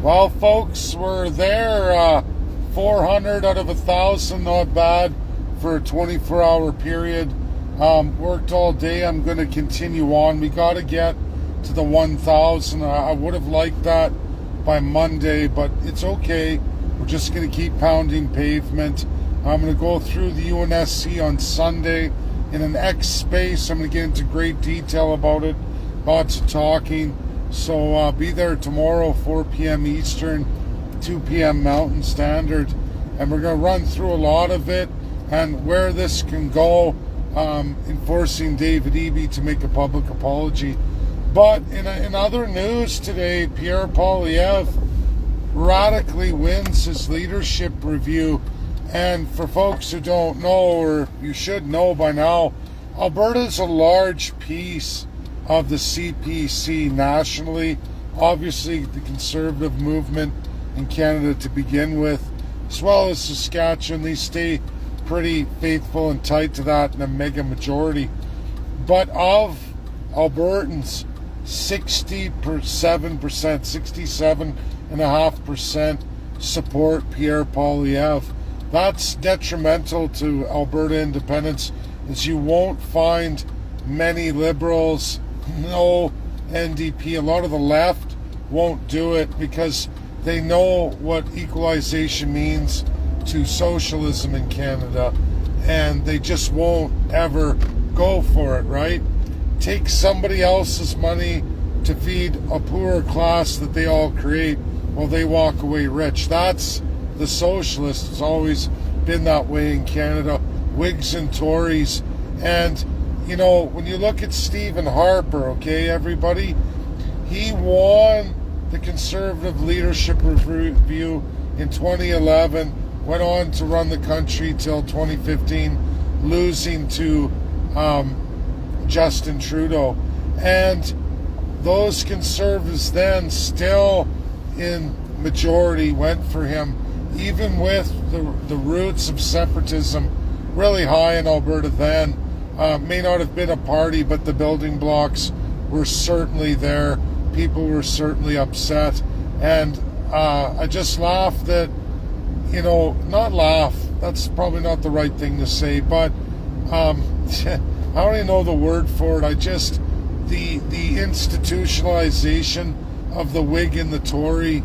Well, folks, we're there. 400 out of 1,000, not bad for a 24-hour period. Worked all day. I'm going to continue on. We got to get to the 1,000. I would have liked that by Monday, but it's okay. We're just going to keep pounding pavement. I'm going to go through the UNSC on Sunday in an X space. I'm going to get into great detail about it. Lots of talking. So be there tomorrow, 4 p.m. Eastern, 2 p.m. Mountain Standard. And we're going to run through a lot of it and where this can go, enforcing David Eby to make a public apology. But in other news today, Pierre Poilievre radically wins his leadership review. And for folks who don't know, or you should know by now, Alberta is a large piece of the CPC nationally. Obviously, the Conservative movement in Canada to begin with, as well as Saskatchewan. They stay pretty faithful and tight to that in a mega majority. But of Albertans, 67.5% support Pierre Poilievre. That's detrimental to Alberta independence, as you won't find many Liberals, no NDP, a lot of the left won't do it because they know what equalization means to socialism in Canada, and they just won't ever go for it, right? Take somebody else's money to feed a poorer class that they all create while they walk away rich. That's the socialists. It's always been that way in Canada. Whigs and Tories. And, you know, when you look at Stephen Harper, okay, everybody, he won the Conservative Leadership Review in 2011, went on to run the country till 2015, losing to Justin Trudeau. And those Conservatives then, still in majority, went for him, even with the roots of separatism really high in Alberta then. May not have been a party, but the building blocks were certainly there. People were certainly upset. And I just laugh that, you know, not laugh, that's probably not the right thing to say, but I don't even know the word for it. I just, the institutionalization of the Whig and the Tory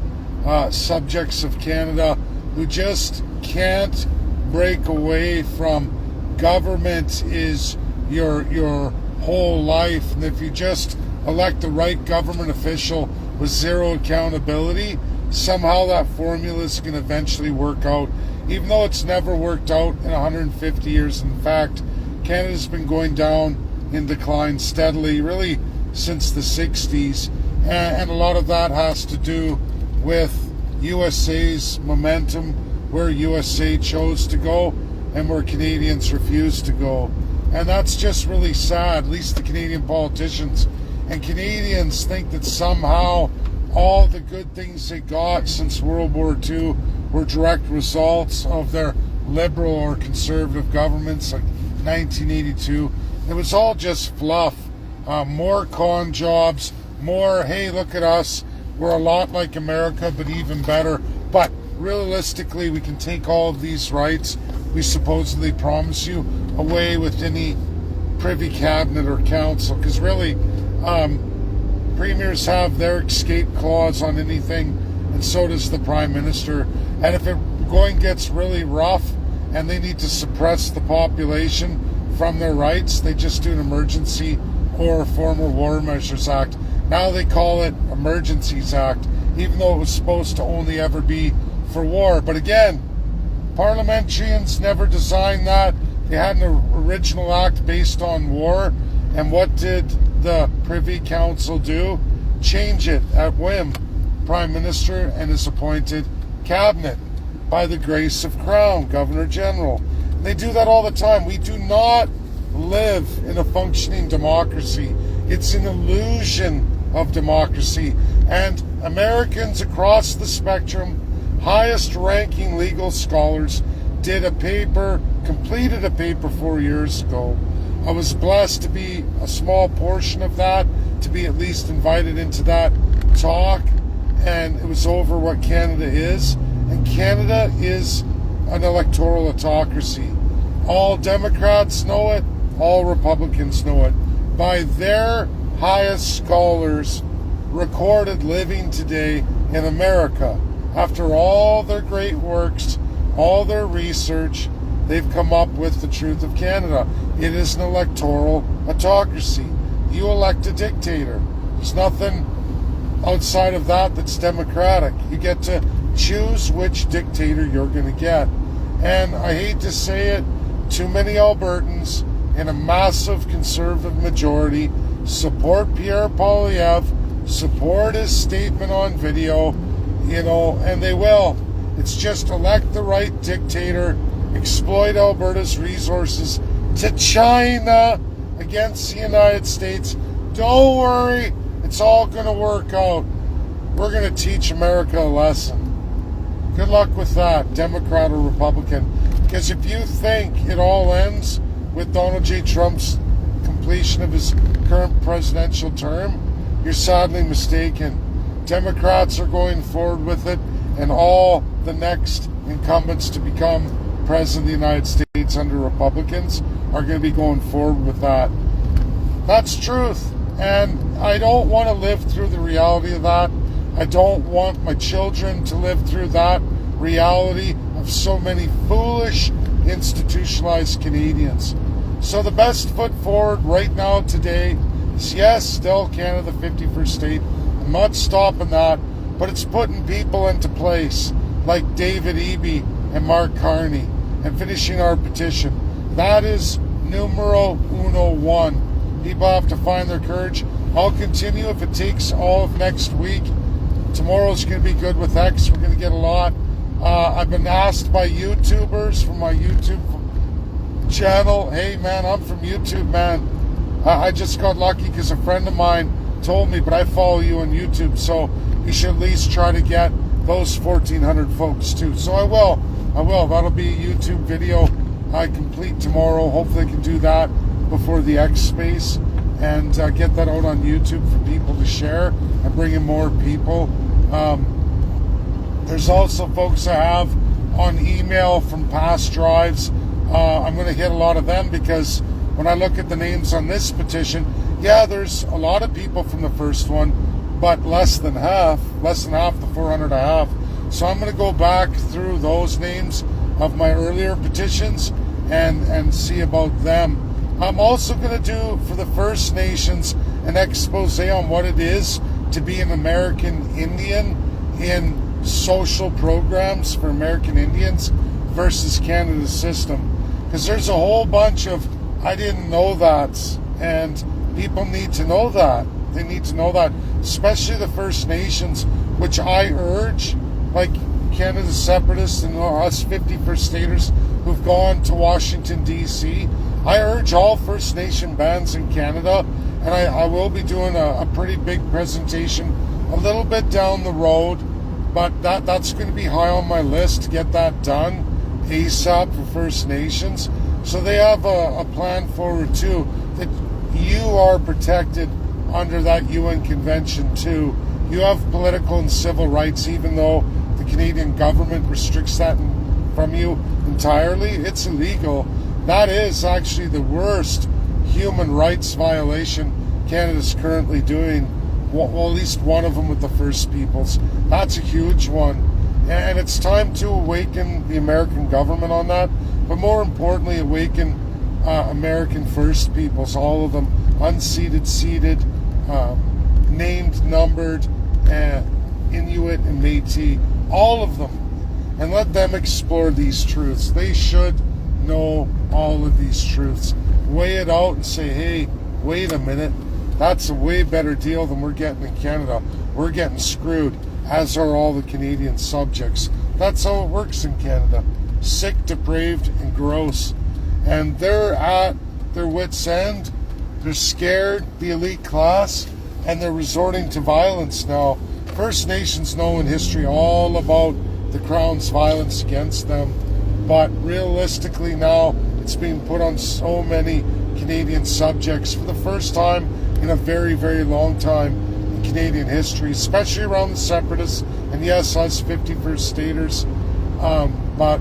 subjects of Canada who just can't break away from government is your whole life. And if you just elect the right government official with zero accountability, somehow that formula is going to eventually work out, even though it's never worked out in 150 years. In fact, Canada's been going down in decline steadily, really since the 60s. And a lot of that has to do with USA's momentum, where USA chose to go and where Canadians refused to go. And that's just really sad, at least the Canadian politicians. And Canadians think that somehow all the good things they got since World War II were direct results of their Liberal or Conservative governments, like 1982. It was all just fluff. More con jobs, more, hey, look at us, we're a lot like America, but even better. But realistically, we can take all of these rights we supposedly promise you away with any privy cabinet or council, because really, premiers have their escape clause on anything, and so does the prime minister. And if it going gets really rough and they need to suppress the population from their rights, they just do an emergency or former War Measures Act. Now they call it Emergencies Act, even though it was supposed to only ever be for war. But again, parliamentarians never designed that. They had an original act based on war. And what did the Privy Council do? Change it at whim. Prime Minister and his appointed cabinet, by the grace of Crown, Governor General. And they do that all the time. We do not live in a functioning democracy. It's an illusion of democracy. And Americans across the spectrum, highest ranking legal scholars, completed a paper 4 years ago. I was blessed to be a small portion of that, to be at least invited into that talk, and it was over what Canada is, and Canada is an electoral autocracy. All Democrats know it, all Republicans know it. By their highest scholars recorded living today in America, after all their great works, all their research, they've come up with the truth of Canada. It is an electoral autocracy. You elect a dictator. There's nothing outside of that that's democratic. You get to choose which dictator you're going to get. And I hate to say it, too many Albertans in a massive conservative majority support Pierre Poilievre, support his statement on video, and they will. It's just elect the right dictator, exploit Alberta's resources to China against the United States. Don't worry, it's all going to work out. We're going to teach America a lesson. Good luck with that, Democrat or Republican. Because if you think it all ends with Donald J. Trump's completion of his current presidential term, you're sadly mistaken. Democrats are going forward with it, and all the next incumbents to become president of the United States under Republicans are going to be going forward with that. That's truth. And I don't want to live through the reality of that. I don't want my children to live through that reality of so many foolish, institutionalized Canadians. So the best foot forward right now today is, yes, still Canada, the 51st state. I'm not stopping that, but it's putting people into place like David Eby and Mark Carney and finishing our petition. That is numero one. People have to find their courage. I'll continue if it takes all of next week. Tomorrow's going to be good with X. We're going to get a lot. I've been asked by YouTubers from my YouTube channel, hey man, I'm from YouTube, man. I just got lucky because a friend of mine told me, but I follow you on YouTube, so you should at least try to get those 1,400 folks too. So I will. That'll be a YouTube video I complete tomorrow. Hopefully I can do that before the X space and get that out on YouTube for people to share and bring in more people. There's also folks I have on email from past drives. I'm going to hit a lot of them because when I look at the names on this petition, yeah, there's a lot of people from the first one, but less than half the 400 I have. So I'm going to go back through those names of my earlier petitions and see about them. I'm also going to do for the First Nations an expose on what it is to be an American Indian in social programs for American Indians versus Canada's system. Because there's a whole bunch of, I didn't know that, and people need to know that. They need to know that, especially the First Nations, which I urge, like Canada's separatists and us 51st staters who've gone to Washington, D.C., I urge all First Nation bands in Canada, and I will be doing a pretty big presentation a little bit down the road, but that's going to be high on my list to get that done ASAP for First Nations. So they have a plan forward too, that you are protected under that UN convention too. You have political and civil rights, even though the Canadian government restricts that from you entirely. It's illegal. That is actually the worst human rights violation Canada's currently doing. Well, at least one of them with the First Peoples. That's a huge one. And it's time to awaken the American government on that. But more importantly, awaken American First Peoples, all of them, unceded, seated, named, numbered, Inuit and Métis, all of them. And let them explore these truths. They should know all of these truths. Weigh it out and say, hey, wait a minute. That's a way better deal than we're getting in Canada. We're getting screwed, as are all the Canadian subjects. That's how it works in Canada. Sick, depraved, and gross. And they're at their wits' end. They're scared, the elite class, and they're resorting to violence now. First Nations know in history all about the Crown's violence against them. But realistically now, it's being put on so many Canadian subjects for the first time in a very, very long time. Canadian history, especially around the separatists, and yes, us 51st staters. But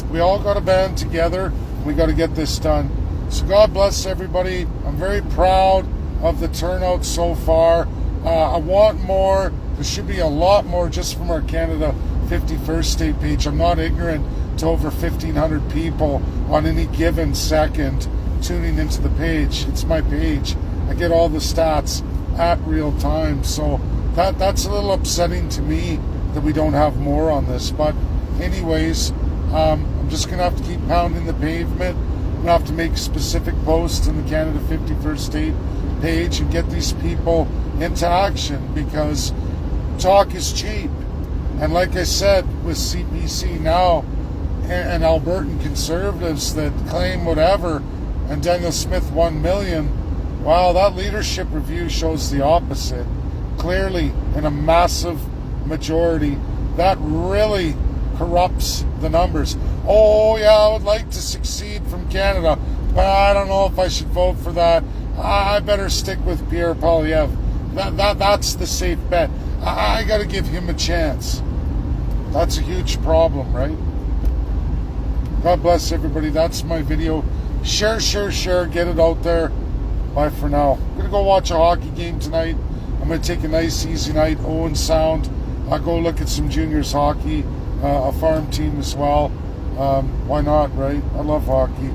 we all got to band together. We got to get this done. So God bless everybody. I'm very proud of the turnout so far. I want more. There should be a lot more just from our Canada 51st state page. I'm not ignorant to over 1,500 people on any given second tuning into the page. It's my page. I get all the stats at real time. So that's a little upsetting to me that we don't have more on this. But anyways, I'm just going to have to keep pounding the pavement. I'm going to have to make specific posts in the Canada 51st state page and get these people into action, because talk is cheap. And like I said, with CPC now and Albertan conservatives that claim whatever, and Daniel Smith 1 million, wow, that leadership review shows the opposite. Clearly, in a massive majority, that really corrupts the numbers. Oh yeah, I would like to succeed from Canada, but I don't know if I should vote for that. I better stick with Pierre Poilievre. That's the safe bet. I got to give him a chance. That's a huge problem, right? God bless everybody. That's my video. Share, get it out there. Bye for now. I'm going to go watch a hockey game tonight. I'm going to take a nice, easy night. Owen Sound. I'll go look at some juniors hockey, a farm team as well. Why not, right? I love hockey.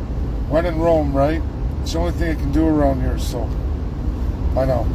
When in Rome, right? It's the only thing I can do around here, so bye now.